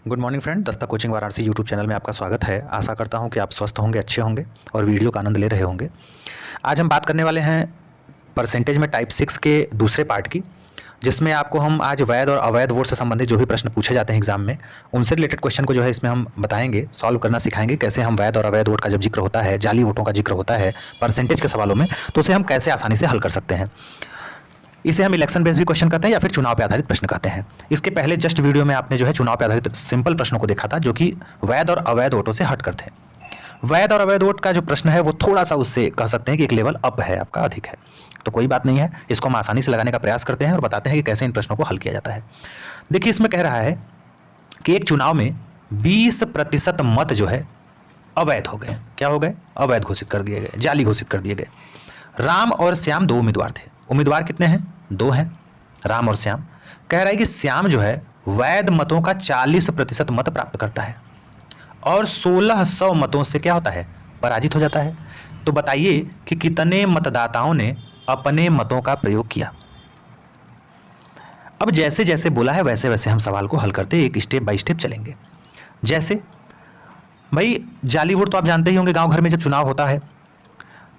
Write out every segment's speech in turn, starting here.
Good morning friend, दस्ता coaching Varanasi YouTube channel में आपका स्वागत है। आशा करता हूं कि आप स्वस्थ होंगे, अच्छे होंगे और वीडियो का आनंद ले रहे होंगे। आज हम बात करने वाले हैं परसेंटेज में टाइप 6 के दूसरे पार्ट की, जिसमें आपको हम आज वैध और अवैध वोट से संबंधित जो भी प्रश्न पूछे जाते हैं एग्जाम में, उनसे रिलेटेड क्वेश्चन को जो है इसमें हम बताएंगे, सॉल्व करना सिखाएंगे। कैसे हम वैध और अवैध वोट का जब जिक्र होता है, जाली वोटों का जिक्र होता है परसेंटेज के सवालों में, तो उसे हम कैसे आसानी से हल कर सकते हैं। इसे हम इलेक्शन बेस्ड भी क्वेश्चन कहते हैं या फिर चुनाव पे आधारित प्रश्न कहते हैं। इसके पहले जस्ट वीडियो में आपने जो है चुनाव पे आधारित सिंपल प्रश्नों को देखा था, जो कि वैध और अवैध वोटों से हट कर थे। वैध और अवैध वोट का जो प्रश्न है वो थोड़ा सा उससे कह सकते हैं कि एक लेवल अप है, आपका अधिक है। तो कोई बात नहीं है, इसको हम आसानी से लगाने का प्रयास करते हैं और बताते हैं कि कैसे इन प्रश्नों को हल किया जाता है। देखिए, इसमें कह रहा है कि एक चुनाव में 20% मत जो है अवैध हो गए। क्या हो गए? अवैध घोषित कर दिए गए, जाली घोषित कर दिए गए। राम और श्याम दो उम्मीदवार थे। उम्मीदवार कितने हैं? दो हैं, राम और श्याम। कह रहा है कि श्याम जो है वैध मतों का 40% मत प्राप्त करता है और 1600 मतों से क्या होता है? पराजित हो जाता है। तो बताइए कि कितने मतदाताओं ने अपने मतों का प्रयोग किया। अब जैसे जैसे बोला है वैसे वैसे हम सवाल को हल करते एक स्टेप बाय स्टेप चलेंगे। जैसे भाई, जाली वोट तो आप जानते ही होंगे, गांव घर में जब चुनाव होता है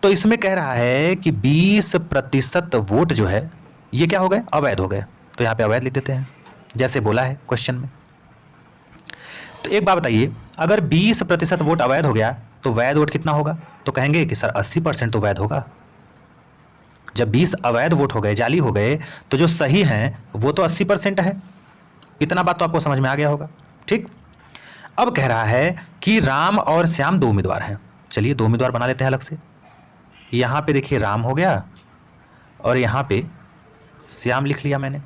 तो इसमें कह रहा है कि 20% वोट जो है ये क्या हो गए? अवैध हो गए। तो यहां पे अवैध लिख देते हैं जैसे बोला है क्वेश्चन में। तो एक बात बताइए, अगर 20% वोट अवैध हो गया तो वैध वोट कितना होगा? तो कहेंगे कि सर 80% तो वैध होगा। जब 20 अवैध वोट हो गए, जाली हो गए, तो जो सही हैं वो तो 80% है। इतना बात तो आपको समझ में आ गया होगा, ठीक। अब कह रहा है कि राम और श्याम दो उम्मीदवार हैं। चलिए दो उम्मीदवार बना लेते हैं अलग से। यहां पे देखिए राम हो गया और यहां पे श्याम लिख लिया मैंने।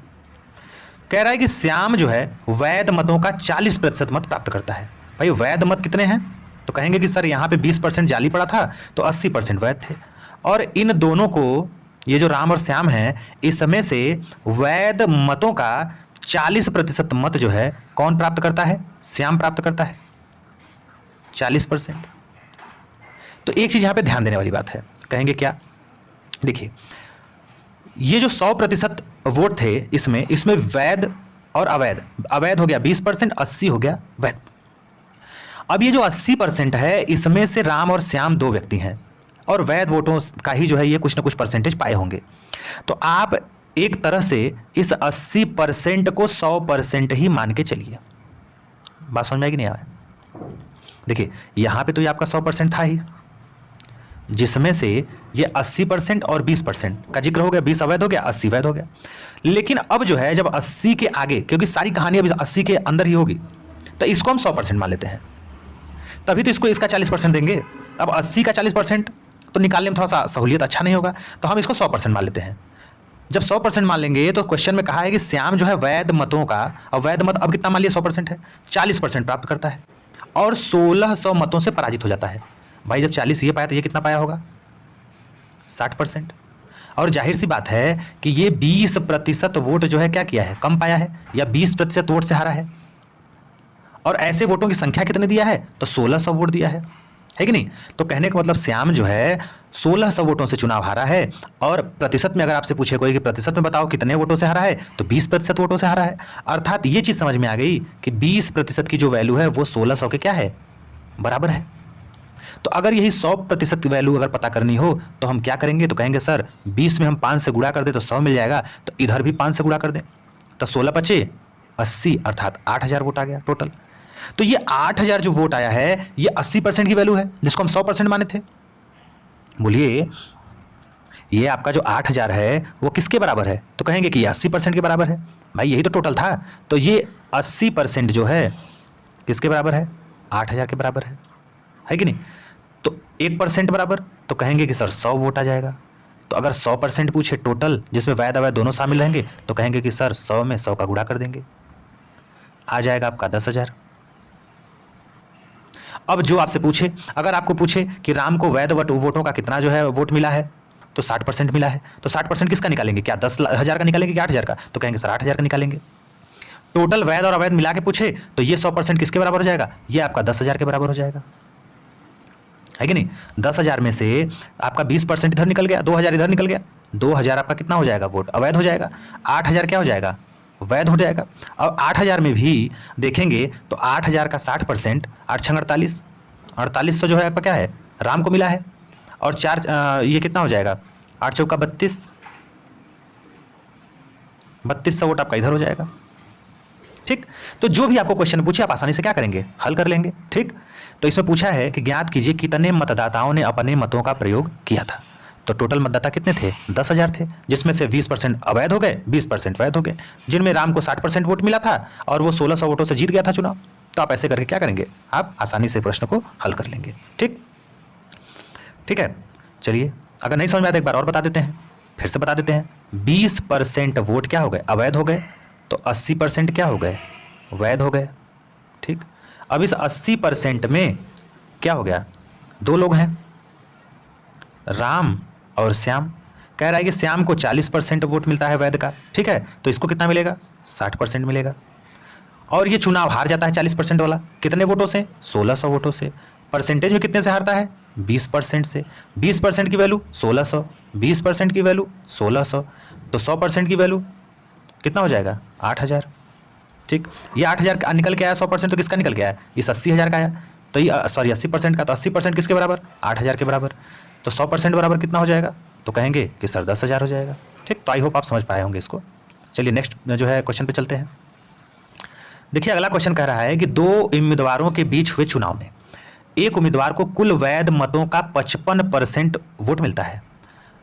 कह रहा है कि श्याम जो है वैध मतों का 40% मत प्राप्त करता है। भाई वैध मत कितने हैं? तो कहेंगे कि सर यहां पे 20% जाली पड़ा था तो 80% वैध थे। और इन दोनों को, ये जो राम और श्याम हैं, इसमें से वैध मतों का 40% मत जो है कौन प्राप्त करता है? श्याम प्राप्त करता है 40%। तो एक चीज यहां पे ध्यान देने वाली बात है। कहेंगे क्या? देखिए, ये जो 100% वोट थे इसमें वैध और अवैध, अवैध हो गया 20%, 80 हो गया वैध। अब ये जो 80% है इसमें से राम और श्याम दो व्यक्ति हैं और वैध वोटों का ही जो है ये कुछ ना कुछ परसेंटेज पाए होंगे। तो आप एक तरह से इस 80% को 100% ही मान के चलिए। बात समझ में आई कि नहीं आया? देखिए यहां पे तो ये आपका 100% था ही, जिसमें से ये 80% और 20% का जिक्र हो गया। 20 अवैध हो गया, 80 वैध हो गया। लेकिन अब जो है जब 80 के आगे, क्योंकि सारी कहानी अभी 80 के अंदर ही होगी, तो इसको हम 100% मान लेते हैं, तभी तो इसको इसका 40% देंगे। अब 80 का 40% तो निकालने में थोड़ा सा सहूलियत अच्छा नहीं होगा, तो हम इसको 100% मान लेते हैं। जब 100% मान लेंगे तो क्वेश्चन में कहा है कि श्याम जो है वैध मतों का, अवैध मत अब कितना मान लिया? 100% है, 40% प्राप्त करता है और 1600 मतों से पराजित हो जाता है। भाई जब 40 ये पाया तो ये कितना पाया होगा? 60%। और जाहिर सी बात है कि ये 20% वोट जो है क्या किया है? कम पाया है, या 20% वोट से हारा है। और ऐसे वोटों की संख्या कितने दिया है? तो 1600 वोट दिया है कि नहीं? तो कहने का मतलब श्याम जो है 1600 वोटों से चुनाव हारा है। और प्रतिशत में अगर आपसे पूछे कोई कि प्रतिशत में बताओ कितने वोटों से हारा है, तो 20% वोटों से हारा है। अर्थात ये चीज समझ में आ गई कि 20% की जो वैल्यू है वो 1600 के क्या है? बराबर है। तो अगर यही 100% वैल्यू अगर पता करनी हो तो हम क्या करेंगे? तो कहेंगे सर 20 में हम 5 से गुणा कर दे तो 100 मिल जाएगा, तो इधर भी 5 से गुणा कर दें तो 16 बचे 80, अर्थात 8000 वोट आ गया टोटल। तो ये 8000 जो वोट आया है ये 80% की वैल्यू है, जिसको हम 100% माने थे। बोलिए ये आपका जो 8000 है वो किसके बराबर है? तो कहेंगे कि ये 80% के बराबर है। भाई यही तो टोटल था, तो ये 80% जो है किसके बराबर है? 8000 के बराबर है कि नहीं? तो 1% बराबर, तो कहेंगे कि सर 100 वोट आ जाएगा। तो अगर 100% पूछे टोटल जिसमें वैध अवैध दोनों शामिल रहेंगे, तो कहेंगे कि सर 100 में 100 का गुणा कर देंगे, आ जाएगा आपका 10,000। अब जो आपसे पूछे, अगर आपको पूछे कि राम को वैध वोटों का कितना जो है वोट मिला है, तो 60% मिला है, तो 60% किसका निकालेंगे? क्या 10,000 का निकालेंगे कि 8,000 का? तो कहेंगे सर 8,000 का निकालेंगे। टोटल वैध और अवैध मिला के पूछे तो ये 100% किसके बराबर हो जाएगा? ये आपका 10,000 के बराबर हो जाएगा, है कि नहीं? 10,000 में से आपका 20% इधर निकल गया, 2,000 इधर निकल गया, 2,000 आपका कितना हो जाएगा? वोट अवैध हो जाएगा। 8,000 क्या हो जाएगा? वैध हो जाएगा। अब 8,000 में भी देखेंगे तो 8,000 का 60%, 8 छंग 48, 4800 जो है आपका क्या है, राम को मिला है। और चार ये कितना हो जाएगा, 8 चौका 32, 3200 वोट आपका इधर हो जाएगा। ठीक, तो जो भी आपको क्वेश्चन पूछे आप आसानी से क्या करेंगे, हल कर लेंगे। ठीक, तो इसमें पूछा है कि ज्ञात कीजिए कितने मतदाताओं ने अपने मतों का प्रयोग किया था। तो टोटल मतदाता कितने थे, 10,000 थे, जिसमें से 20% अवैध हो गए, 20% वैध हो गए, जिनमें राम को 60% वोट मिला था और वो 1600 वोटों से जीत गया था चुनाव। तो आप ऐसे करके क्या करेंगे, आप आसानी से प्रश्न को हल कर लेंगे। ठीक, ठीक है, चलिए अगर नहीं समझ में आता एक बार और बता देते हैं, फिर से बता देते हैं। 20% वोट क्या हो गए, अवैध हो गए, तो 80% क्या हो गए, वैध हो गए। ठीक, अब इस 80% में क्या हो गया, दो लोग हैं, राम और श्याम। कह रहा है कि श्याम को 40% वोट मिलता है वैध का। ठीक है, तो इसको कितना मिलेगा, 60% मिलेगा। और ये चुनाव हार जाता है 40% वाला, कितने वोटों से, 1600 वोटों से। परसेंटेज में कितने से हारता है, 20% से। 20% की वैल्यू 1600, 20% की वैल्यू 1600, तो 100% की वैल्यू कितना हो जाएगा, 8,000। ठीक, ये 8,000 निकल के आया, 100% तो किसका निकल के आया, इस 80,000 का आया। तो ये सॉरी 80% का, तो 80% किसके बराबर, 8,000 के बराबर। तो 100% बराबर कितना हो जाएगा, तो कहेंगे कि सर 10,000 हो जाएगा। ठीक, तो आई होप आप समझ पाए होंगे इसको। चलिए नेक्स्ट जो है क्वेश्चन पे चलते हैं। देखिए अगला क्वेश्चन कह रहा है कि दो उम्मीदवारों के बीच हुए चुनाव में एक उम्मीदवार को कुल वैध मतों का 55% वोट मिलता है,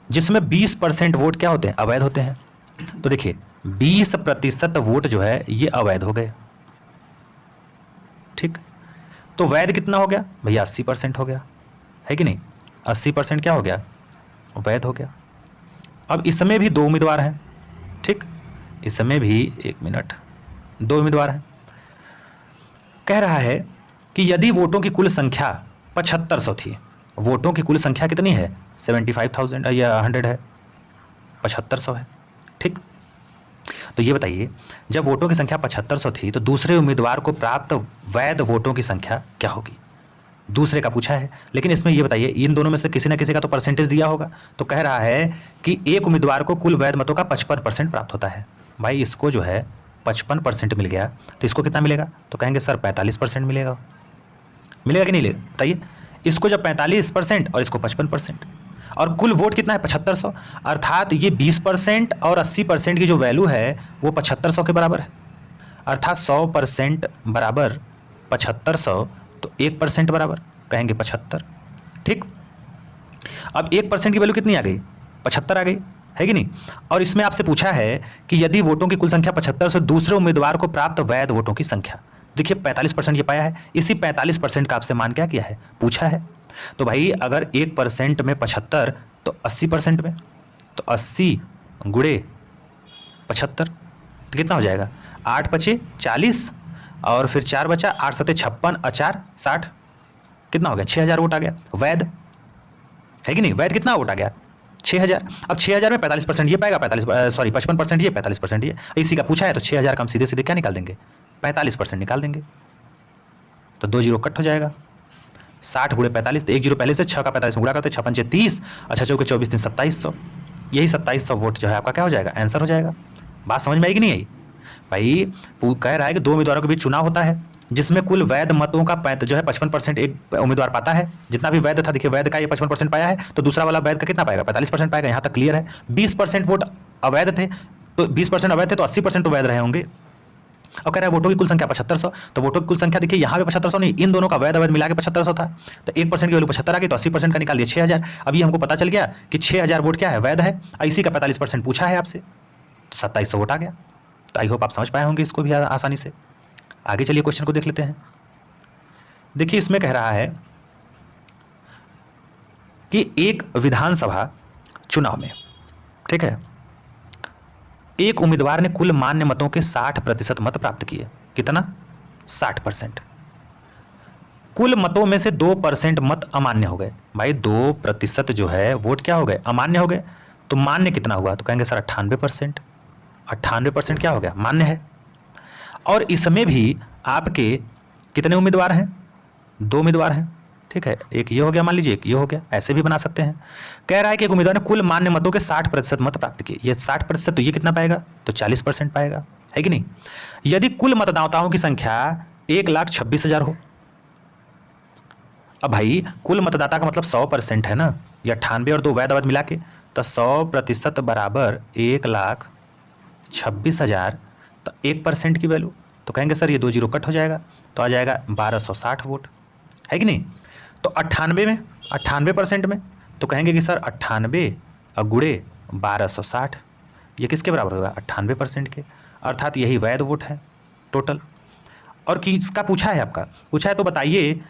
जिसमें 20% वोट क्या होते हैं, अवैध होते हैं। तो देखिए 20% वोट जो है ये अवैध हो गए। ठीक, तो वैध कितना हो गया भैया, 80% हो गया, है कि नहीं, 80% क्या हो गया, वैध हो गया। अब इसमें भी दो उम्मीदवार हैं। ठीक, इसमें भी एक मिनट, दो उम्मीदवार हैं। कह रहा है कि यदि वोटों की कुल संख्या 7500 थी, वोटों की कुल संख्या कितनी है, 75,000 या 100 है, 7500 है। ठीक, तो ये बताइए जब वोटों की संख्या 7500 थी तो दूसरे उम्मीदवार को प्राप्त वैध वोटों की संख्या क्या होगी, दूसरे का पूछा है। लेकिन इसमें ये बताइए इन दोनों में से किसी ना किसी का तो परसेंटेज दिया होगा। तो कह रहा है कि एक उम्मीदवार को कुल वैध मतों का 55% प्राप्त होता है। भाई इसको जो है 55% मिल गया, तो इसको कितना मिलेगा, तो कहेंगे सर 45% मिलेगा। मिलेगा कि नहीं मिलेगा बताइए, इसको जब 45% और इसको 55%, और कुल वोट कितना है 7500, अर्थात ये 20% और 80% की जो वैल्यू है वो 7500 के बराबर है। अर्थात 100% बराबर 7500, तो 1% बराबर कहेंगे 75। ठीक, अब 1% की वैल्यू कितनी आ गई, 75 आ गई, है कि नहीं। और इसमें आपसे पूछा है कि यदि वोटों की कुल संख्या 75 से दूसरे उम्मीदवार को प्राप्त वैध वोटों की संख्या, देखिए 45% ये पाया है, इसी 45% का आपसे मान क्या किया है, पूछा है। तो भाई अगर 1% में 75 तो 80% में, तो 80 गुणे 75 तो कितना हो जाएगा, 8 पचे 40 और फिर 4 बचा, 8 सते 56 4 60, कितना हो गया, 6,000 वोट आ गया वैध, है कि नहीं। वैध कितना वोट आ गया, 6,000। अब 6,000 में 45% ये पाएगा, 55% ये, 45% ये, इसी का पूछा है। तो 6,000 का हम सीधे सीधे क्या निकाल देंगे, 45% निकाल देंगे, तो 2 जीरो कट हो जाएगा। 60 गुणे 45, तो 1 जीरो पहले से, 6 का 45 में गुणा करते, 56 30, अच्छा चौके 24 दिन 2700, यही 2700 वोट जो है आपका क्या हो जाएगा, आंसर हो जाएगा। बात समझ में आई कि नहीं आई। भाई कह रहा है कि दो उम्मीदवारों के बीच चुनाव होता है जिसमें कुल वैध मतों का जो है 55% एक उम्मीदवार पाता है, जितना भी वैध था, देखिए वैध का ये 55% पाया है, तो दूसरा वाला वैध का कितना पाएगा, 45% पाएगा। यहाँ तक क्लियर है। 20% वोट अवैध थे, तो 20% अवैध थे तो 80% तो वैध रहे होंगे। और कह रहा है वोटों की कुल संख्या 7500, तो वोटों की कुल संख्या देखिए यहाँ पे 7500 नहीं, इन दोनों का वैध अवैध मिला के 7500 था, तो 1% की वैल्यू 75 आ गई, तो 80% का निकाल दिया 6,000। अभी हमको पता चल गया कि 6,000 वोट क्या है, वैध है, इसी का 45% पूछा है आपसे, तो 2700 वोट आ गया। तो आई होप आप समझ पाए होंगे इसको भी आसानी से। आगे चलिए क्वेश्चन को देख लेते हैं। देखिए इसमें कह रहा है कि एक विधानसभा चुनाव में, ठीक है, एक उम्मीदवार ने कुल मान्य मतों के 60% मत प्राप्त किए। कितना, 60%। कुल मतों में से 2% मत अमान्य हो गए। भाई 2% जो है वोट क्या हो गए, अमान्य हो गए। तो मान्य कितना हुआ, तो कहेंगे सर 98%। 98% क्या हो गया, मान्य है। और इसमें भी आपके कितने उम्मीदवार हैं, 2 उम्मीदवार हैं, ठीक है, एक ये हो गया मान लीजिए, एक ये हो गया, ऐसे भी बना सकते हैं। कह रहा है कि एक उम्मीदवार ने कुल मान्य मतों के 60% मत प्राप्त किए। ये 60%, तो ये कितना पाएगा, तो 40% पाएगा, है कि नहीं। यदि कुल मतदाताओं की संख्या 1,26,000 हो, अब भाई कुल मतदाता का मतलब 100% है ना, या 98 और 2 वैध अवैध मिला के, तो 100% बराबर 1,26,000, तो 1% की वैल्यू, तो कहेंगे सर ये 2 जीरो कट हो जाएगा, तो आ जाएगा 1260 वोट, है कि नहीं। तो 98 में, 98% में, तो कहेंगे कि सर 98 गुणे 1260, ये किसके बराबर होगा, 98% के, अर्थात यही वैध वोट है टोटल। और किसका पूछा है, आपका पूछा है, तो बताइए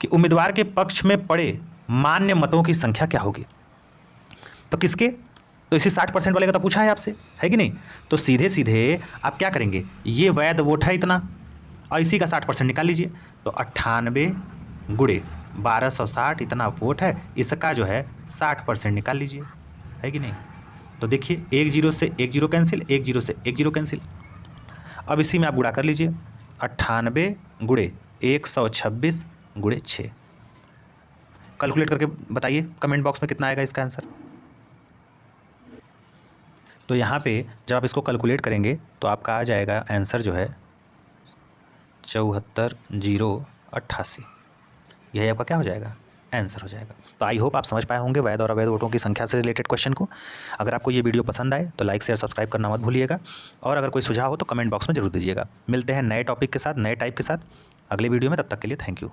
कि उम्मीदवार के पक्ष में पड़े मान्य मतों की संख्या क्या होगी। तो किसके, तो इसी 60% वाले का तो पूछा है आपसे, है कि नहीं। तो सीधे सीधे आप क्या करेंगे, ये वैध वोट है इतना, और इसी का 60% निकाल लीजिए, तो 98 गुणे 1260 इतना वोट है, इसका जो है 60% निकाल लीजिए, है कि नहीं। तो देखिए 1 जीरो से 1 जीरो कैंसिल, 1 जीरो से 1 जीरो कैंसिल। अब इसी में आप गुणा कर लीजिए, 98 गुणे 126 गुणे 6, कैलकुलेट करके बताइए कमेंट बॉक्स में कितना आएगा इसका आंसर। तो यहाँ पे जब आप इसको कैलकुलेट करेंगे तो आपका आ जाएगा आंसर जो है 74,088, यही आपका क्या हो जाएगा, आंसर हो जाएगा। तो आई होप आप समझ पाए होंगे वैध और अवैध वोटों की संख्या से रिलेटेड क्वेश्चन को। अगर आपको ये वीडियो पसंद आए तो लाइक शेयर सब्सक्राइब करना मत भूलिएगा, और अगर कोई सुझाव हो तो कमेंट बॉक्स में जरूर दीजिएगा। मिलते हैं नए टॉपिक के साथ, नए टाइप के साथ अगले वीडियो में, तब तक के लिए थैंक यू।